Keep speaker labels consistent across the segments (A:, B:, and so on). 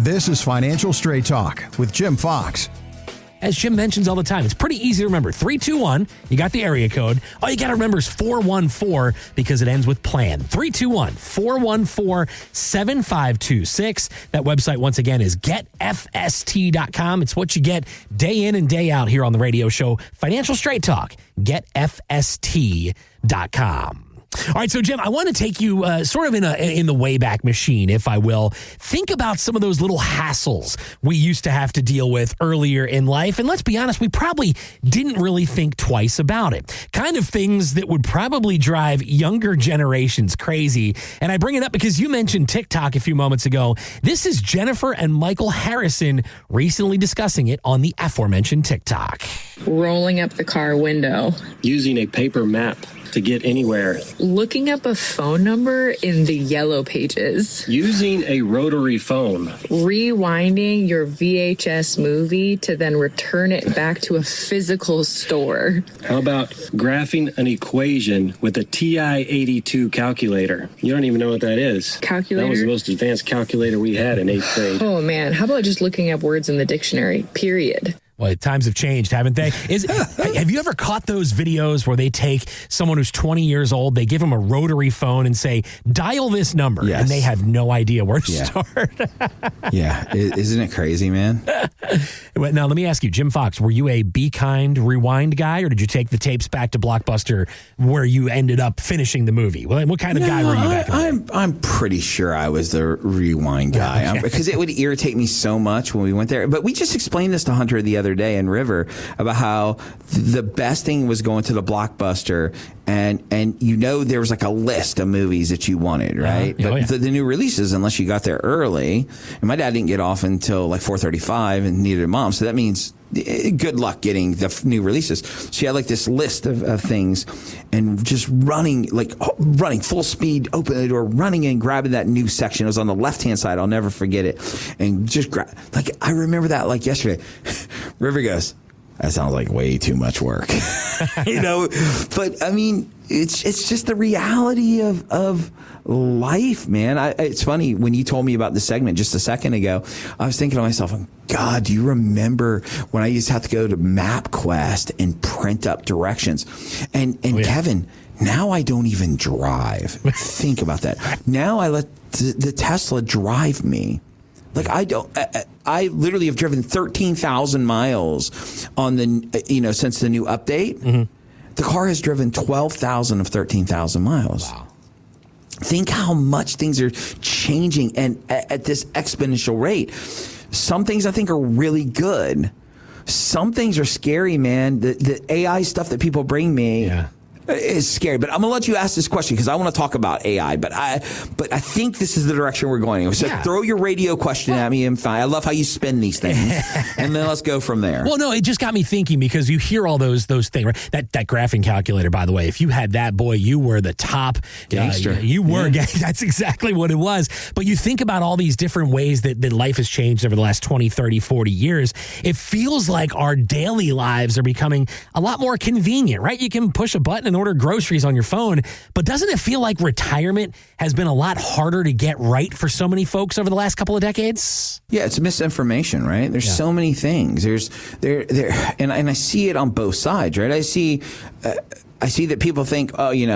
A: This is Financial Straight Talk with Jim Fox.
B: As Jim mentions all the time, it's pretty easy to remember. 321, you got the area code. All you got to remember is 414 because it ends with plan. 321-414-7526. That website, once again, is getfst.com. It's what you get day in and day out here on the radio show. Financial Straight Talk, getfst.com. All right, so Jim, I want to take you sort of in the Wayback Machine, if I will. Think about some of those little hassles we used to have to deal with earlier in life. And let's be honest, we probably didn't really think twice about it. Kind of things that would probably drive younger generations crazy. And I bring it up because you mentioned TikTok a few moments ago. This is Jennifer and Michael Harrison recently discussing it on the aforementioned TikTok.
C: Rolling up the car window.
D: Using a paper map to get anywhere.
C: Looking up a phone number in the yellow pages.
D: Using a rotary phone.
C: Rewinding your VHS movie to then return it back to a physical store.
D: How about graphing an equation with a TI-82 calculator? You don't even know what that is.
C: Calculator?
D: That was the most advanced calculator we had in 8th grade.
C: Oh man, how about just looking up words in the dictionary, period?
B: Well, times have changed, haven't they? Have you ever caught those videos where they take someone who's 20 years old, they give them a rotary phone and say, dial this number,
E: yes.
B: and they have no idea where to start?
E: Yeah. Isn't it crazy, man?
B: Now, let me ask you, Jim Fox, were you a Be Kind rewind guy, or did you take the tapes back to Blockbuster where you ended up finishing the movie? What kind of guy were you back then?
E: I'm pretty sure I was the rewind guy,
B: Okay.
E: because it would irritate me so much when we went there. But we just explained this to Hunter the other day in River about how the best thing was going to the Blockbuster and there was like a list of movies that you wanted, right? But the new releases, unless you got there early, and my dad didn't get off until like 4:35, and neither did mom, so that means good luck getting the new releases. She had like this list of things, and just running full speed, open the door, running in, grabbing that new section. It was on the left-hand side. I'll never forget it. And just I remember that like yesterday. River goes, that sounds like way too much work. But I mean, it's just the reality of life, man. It's funny, when you told me about the segment just a second ago, I was thinking to myself, God, do you remember when I used to have to go to MapQuest and print up directions? And Kevin, now I don't even drive. Think about that. Now I let the Tesla drive me. Like I literally have driven 13,000 miles on since the new update. Mm-hmm. The car has driven 12,000 of 13,000 miles. Wow. Think how much things are changing and at this exponential rate. Some things I think are really good. Some things are scary, man. The AI stuff that people bring me is scary. But I'm going to let you ask this question because I want to talk about AI. But I think this is the direction we're going. So throw your radio question at me and fine. I love how you spin these things. And then let's go from there.
B: Well, no, it just got me thinking because you hear all those things, right? That graphing calculator, by the way, if you had that, boy, you were the top
E: gangster.
B: You were. Yeah. That's exactly what it was. But you think about all these different ways that life has changed over the last 20, 30, 40 years. It feels like our daily lives are becoming a lot more convenient, right? You can push a button and order groceries on your phone, but doesn't it feel like retirement has been a lot harder to get right for so many folks over the last couple of decades?
E: Yeah, it's misinformation, right? There's so many things. And I see it on both sides, right? I see that people think, what do you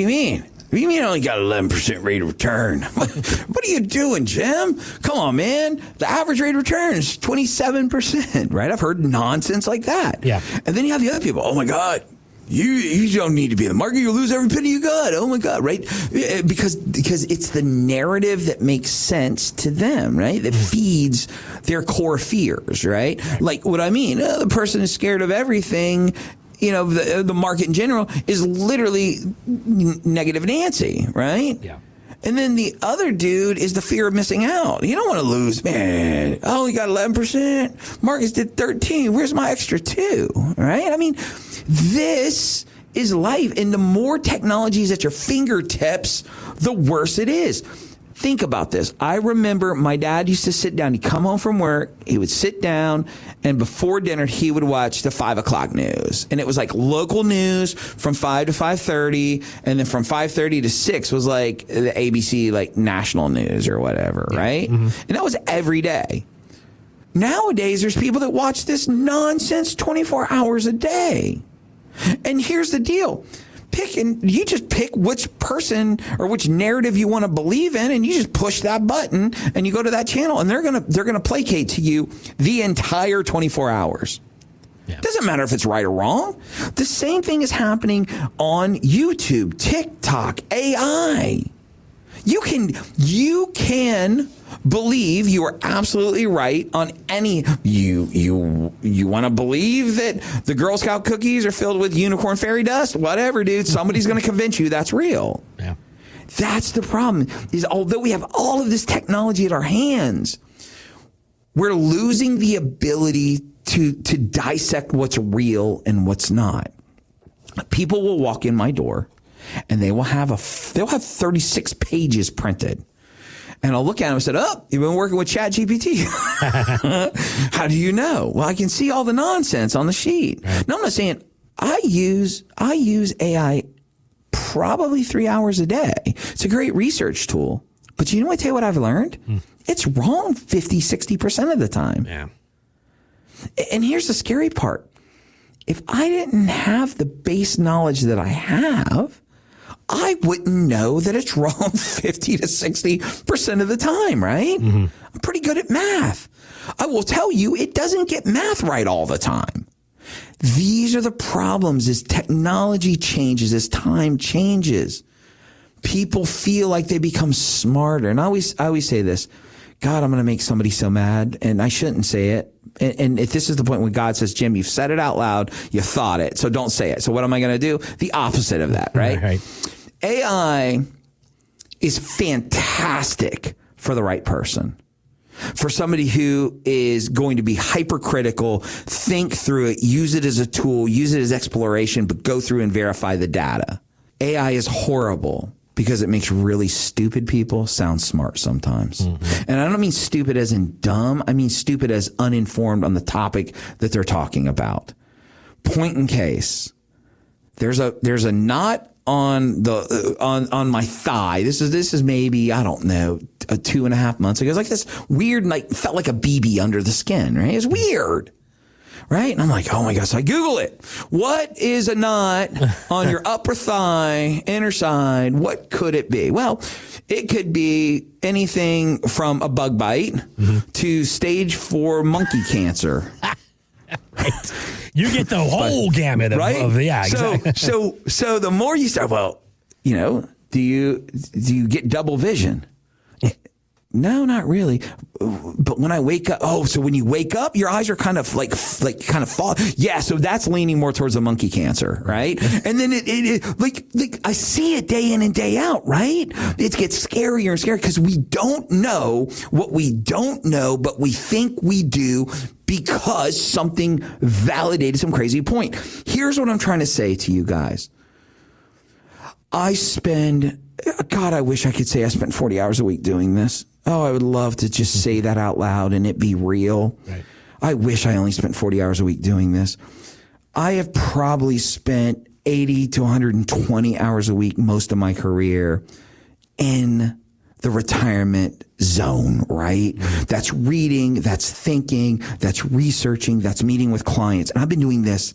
E: mean? What do you mean I only got 11% rate of return? What are you doing, Jim? Come on, man. The average rate of return is 27%, right? I've heard nonsense like that.
B: Yeah.
E: And then you have the other people, oh my God, you don't need to be in the market. You'll lose every penny you got. Oh my God, right? Because it's the narrative that makes sense to them, right? That feeds their core fears, right? Like what I mean, the person is scared of everything. The market in general is literally negative Nancy, right?
B: Yeah.
E: And then the other dude is the fear of missing out. You don't want to lose, man. I only got 11%. Marcus did 13. Where's my extra 2? Right? I mean, this is life. And the more technology is at your fingertips, the worse it is. Think about this. I remember my dad used to sit down. He'd come home from work. He would sit down, and before dinner, he would watch the 5 o'clock news. And it was like local news from 5 to 5:30, and then from 5:30 to 6 was like the ABC, like national news or whatever, right? And that was every day. Nowadays, there's people that watch this nonsense 24 hours a day. And here's the deal. You just pick which person or which narrative you want to believe in, and you just push that button and you go to that channel, and they're gonna placate to you the entire 24 hours. Yeah. Doesn't matter if it's right or wrong. The same thing is happening on YouTube, TikTok, AI. You can believe you are absolutely right on any. You want to believe that the Girl Scout cookies are filled with unicorn fairy dust? Whatever, dude. Somebody's going to convince you that's real.
B: Yeah.
E: That's the problem. Is although we have all of this technology at our hands, we're losing the ability to dissect what's real and what's not. People will walk in my door, and they'll have 36 pages printed. And I'll look at them and say, "Oh, you've been working with ChatGPT." How do you know? Well, I can see all the nonsense on the sheet. Right. No, I'm not saying I use AI probably 3 hours a day. It's a great research tool. But you know what? I tell you what I've learned? It's wrong 50-60% of the time.
B: Yeah.
E: And here's the scary part. If I didn't have the base knowledge that I have, I wouldn't know that it's wrong 50 to 60% of the time, right? I'm pretty good at math. I will tell you, it doesn't get math right all the time. These are the problems as technology changes, as time changes. People feel like they become smarter. And I always say this, God, I'm going to make somebody so mad, and I shouldn't say it. And if this is the point when God says, Jim, you've said it out loud, you thought it, so don't say it. So what am I going to do? The opposite of that, right?
B: Right.
E: AI is fantastic for the right person. For somebody who is going to be hypercritical, think through it, use it as a tool, use it as exploration, but go through and verify the data. AI is horrible because it makes really stupid people sound smart sometimes. And I don't mean stupid as in dumb. I mean stupid as uninformed on the topic that they're talking about. Point in case. There's a knot on my thigh. This is maybe, I don't know, 2.5 months ago. It was like this weird, like, felt like a BB under the skin, right? It's weird, right? And I'm like, oh my gosh, so I Google it. What is a knot on your upper thigh, inner side? What could it be? Well, it could be anything from a bug bite to stage 4 monkey cancer.
B: Right. You get the whole gamut of,
E: right?
B: Yeah, exactly.
E: So the more you start, well, you know, do you get double vision? No, not really. But when I wake up, so when you wake up, your eyes are kind of like kind of fall. Yeah, so that's leaning more towards the monkey cancer, right? And then it like I see it day in and day out, right? It gets scarier and scarier because we don't know what we don't know, but we think we do because something validated some crazy point. Here's what I'm trying to say to you guys. I wish I could say I spent 40 hours a week doing this. Oh, I would love to just say that out loud and it be real. Right. I wish I only spent 40 hours a week doing this. I have probably spent 80 to 120 hours a week most of my career in the retirement zone, right? That's reading, that's thinking, that's researching, that's meeting with clients. And I've been doing this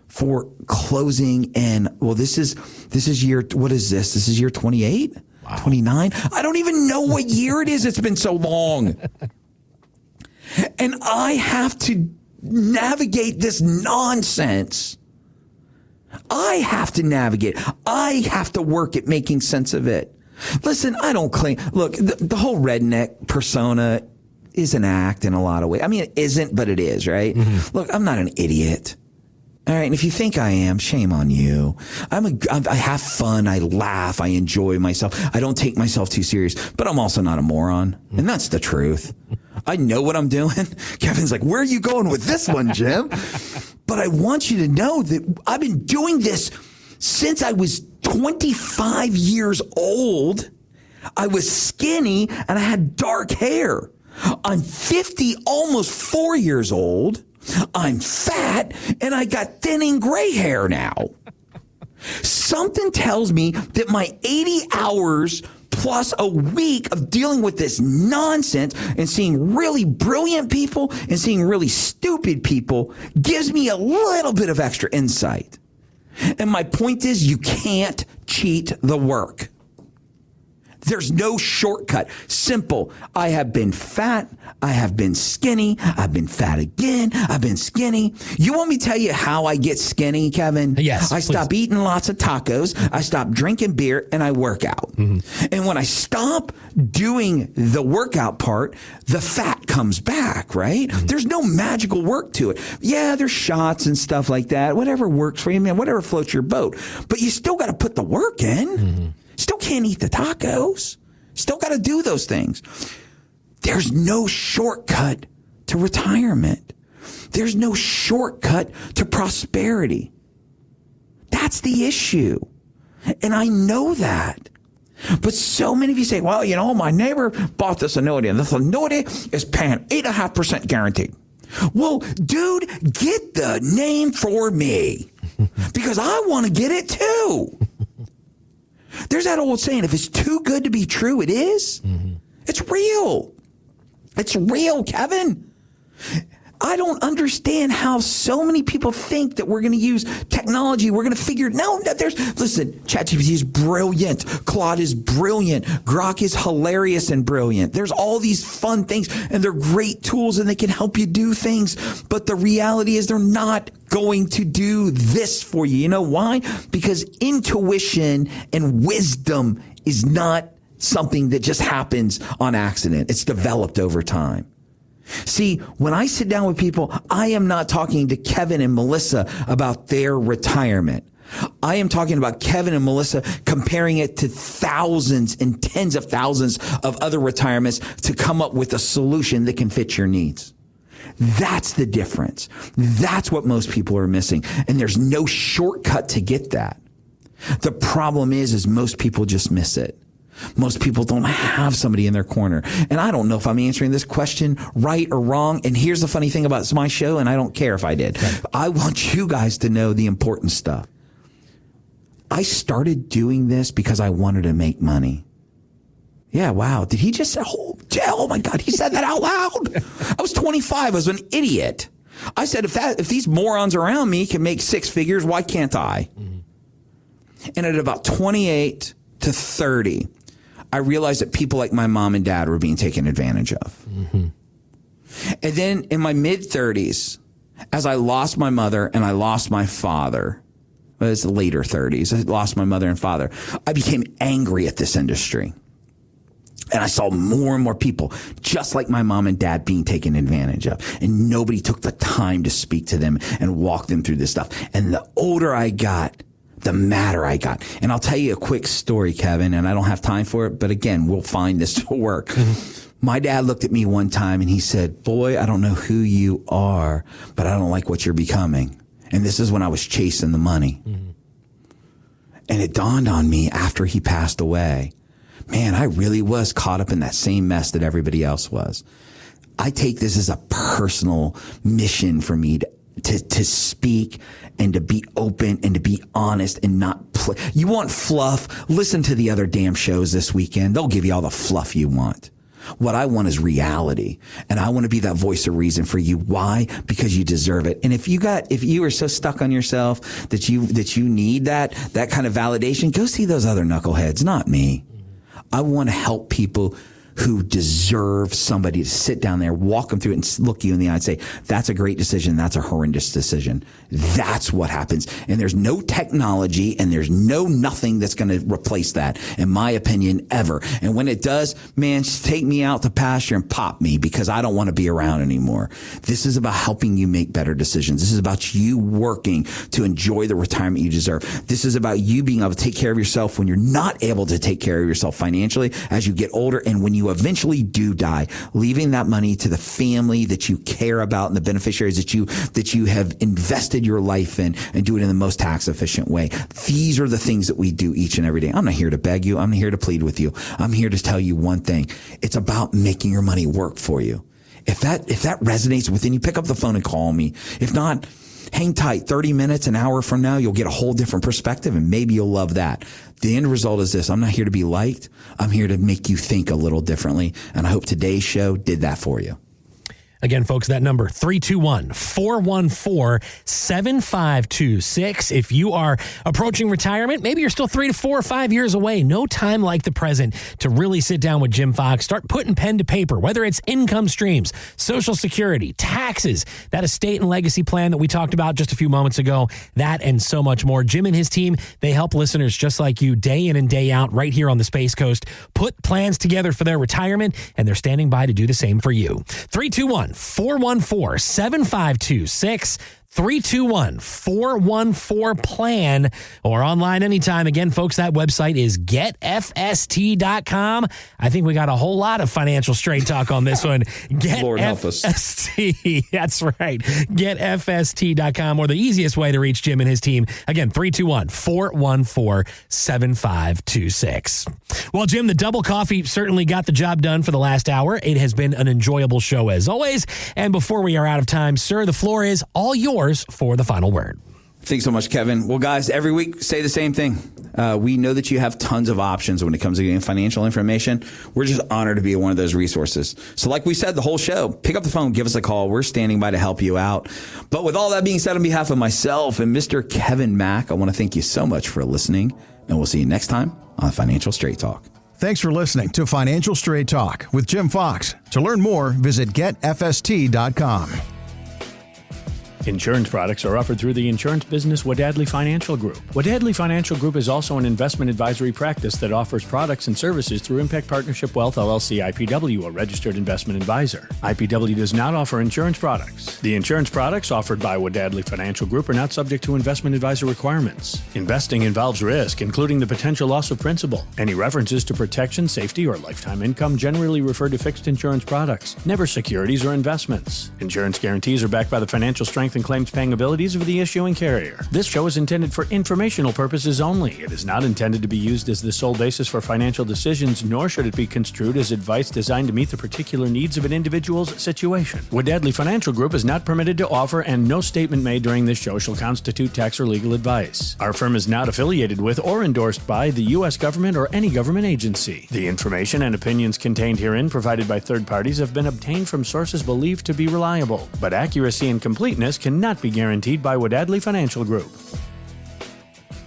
E: for closing in, this is year, what is this? This is year 28? Wow. 29? I don't even know what year it is. It's been so long. And I have to navigate this nonsense. I have to navigate. I have to work at making sense of it. Listen, I don't claim, look, the whole redneck persona is an act in a lot of ways. I mean, it isn't, but it is, right? Look, I'm not an idiot. All right. And if you think I am, shame on you. I have fun. I laugh. I enjoy myself. I don't take myself too serious, but I'm also not a moron. And that's the truth. I know what I'm doing. Kevin's like, where are you going with this one, Jim? But I want you to know that I've been doing this since I was 25 years old. I was skinny and I had dark hair. I'm 50, almost 4 years old. I'm fat and I got thinning gray hair now. Something tells me that my 80 hours plus a week of dealing with this nonsense and seeing really brilliant people and seeing really stupid people gives me a little bit of extra insight. And my point is, you can't cheat the work. There's no shortcut. Simple. I have been fat. I have been skinny. I've been fat again. I've been skinny. You want me to tell you how I get skinny, Kevin?
B: Yes.
E: I stop eating lots of tacos. I stop drinking beer and I work out. Mm-hmm. And when I stop doing the workout part, the fat comes back, right? Mm-hmm. There's no magical work to it. Yeah, there's shots and stuff like that. Whatever works for you, man, whatever floats your boat. But you still got to put the work in. Mm-hmm. Still can't eat the tacos. Still got to do those things. There's no shortcut to retirement. There's no shortcut to prosperity. That's the issue. And I know that. But so many of you say, well, you know, my neighbor bought this annuity, and this annuity is paying 8.5% guaranteed. Well, dude, get the name for me because I want to get it too. There's that old saying, if it's too good to be true, it is. Mm-hmm. It's real. It's real, Kevin. I don't understand how so many people think that we're going to use technology. We're going to figure no, listen, ChatGPT is brilliant. Claude is brilliant. Grok is hilarious and brilliant. There's all these fun things and they're great tools and they can help you do things. But the reality is they're not going to do this for you. You know why? Because intuition and wisdom is not something that just happens on accident. It's developed over time. See, when I sit down with people, I am not talking to Kevin and Melissa about their retirement. I am talking about Kevin and Melissa comparing it to thousands and tens of thousands of other retirements to come up with a solution that can fit your needs. That's the difference. That's what most people are missing. And there's no shortcut to get that. The problem is most people just miss it. Most people don't have somebody in their corner. And I don't know if I'm answering this question right or wrong. And here's the funny thing about my show, and I don't care if I did. Okay. I want you guys to know the important stuff. I started doing this because I wanted to make money. Yeah, wow. Did he just say, oh my God, he said that out loud? I was 25. I was an idiot. I said, if these morons around me can make six figures, why can't I? Mm-hmm. And at about 28 to 30, I realized that people like my mom and dad were being taken advantage of. Mm-hmm. And then in my mid-30s, as I lost my mother and I lost my father, it was the later 30s, I lost my mother and father, I became angry at this industry. And I saw more and more people, just like my mom and dad, being taken advantage of. And nobody took the time to speak to them and walk them through this stuff. And the older I got, the madder I got. And I'll tell you a quick story, Kevin, and I don't have time for it, but again, we'll find this to work. Mm-hmm. My dad looked at me one time and he said, boy, I don't know who you are, but I don't like what you're becoming. And this is when I was chasing the money. Mm-hmm. And it dawned on me after he passed away, man, I really was caught up in that same mess that everybody else was. I take this as a personal mission for me to speak and to be open and to be honest and not play. You want fluff? Listen to the other damn shows this weekend. They'll give you all the fluff you want. What I want is reality. And I want to be that voice of reason for you. Why? Because you deserve it. And if you are so stuck on yourself that you need that kind of validation, go see those other knuckleheads, not me. I want to help people who deserve somebody to sit down there, walk them through it, and look you in the eye and say, that's a great decision. That's a horrendous decision. That's what happens. And there's no technology and there's nothing that's going to replace that, in my opinion, ever. And when it does, man, just take me out to pasture and pop me because I don't want to be around anymore. This is about helping you make better decisions. This is about you working to enjoy the retirement you deserve. This is about you being able to take care of yourself when you're not able to take care of yourself financially as you get older and when you you eventually do die, leaving that money to the family that you care about and the beneficiaries that you have invested your life in, and do it in the most tax efficient way. These are the things that we do each and every day. I'm not here to beg you. I'm not here to plead with you. I'm here to tell you one thing. It's about making your money work for you. If that resonates within you, pick up the phone and call me. If not, hang tight. 30 minutes, an hour from now, you'll get a whole different perspective, and maybe you'll love that. The end result is this. I'm not here to be liked. I'm here to make you think a little differently. And I hope today's show did that for you.
B: Again, folks, that number, 321-414-7526. If you are approaching retirement, maybe you're still 3 to 4 or 5 years away. No time like the present to really sit down with Jim Fox. Start putting pen to paper, whether it's income streams, Social Security, taxes, that estate and legacy plan that we talked about just a few moments ago, that and so much more. Jim and his team, they help listeners just like you day in and day out right here on the Space Coast put plans together for their retirement, and they're standing by to do the same for you. 321-414-7526. 321-414-PLAN, or online anytime. Again, folks, that website is getfst.com. I think we got a whole lot of financial straight talk on this one.
E: Lord help us.
B: GetFST. That's right. Getfst.com, or the easiest way to reach Jim and his team. Again, 321-414-7526. Well, Jim, the double coffee certainly got the job done for the last hour. It has been an enjoyable show as always. And before we are out of time, sir, the floor is all yours for the final word.
E: Thanks so much, Kevin. Well, guys, every week say the same thing. We know that you have tons of options when it comes to getting financial information. We're just honored to be one of those resources. So like we said, the whole show, pick up the phone, give us a call. We're standing by to help you out. But with all that being said, on behalf of myself and Mr. Kevin Mack, I want to thank you so much for listening, and we'll see you next time on Financial Straight Talk.
A: Thanks for listening to Financial Straight Talk with Jim Fox. To learn more, visit getfst.com.
F: Insurance products are offered through the insurance business Wadadley Financial Group. Wadadley Financial Group is also an investment advisory practice that offers products and services through Impact Partnership Wealth LLC IPW, a registered investment advisor. IPW does not offer insurance products. The insurance products offered by Wadadley Financial Group are not subject to investment advisor requirements. Investing involves risk, including the potential loss of principal. Any references to protection, safety, or lifetime income generally refer to fixed insurance products, never securities or investments. Insurance guarantees are backed by the financial strength and claims paying abilities of the issuing carrier. This show is intended for informational purposes only. It is not intended to be used as the sole basis for financial decisions, nor should it be construed as advice designed to meet the particular needs of an individual's situation. Wadadley Financial Group is not permitted to offer, and no statement made during this show shall constitute tax or legal advice. Our firm is not affiliated with or endorsed by the U.S. government or any government agency. The information and opinions contained herein provided by third parties have been obtained from sources believed to be reliable, but accuracy and completeness cannot be guaranteed by Wadadley Financial Group.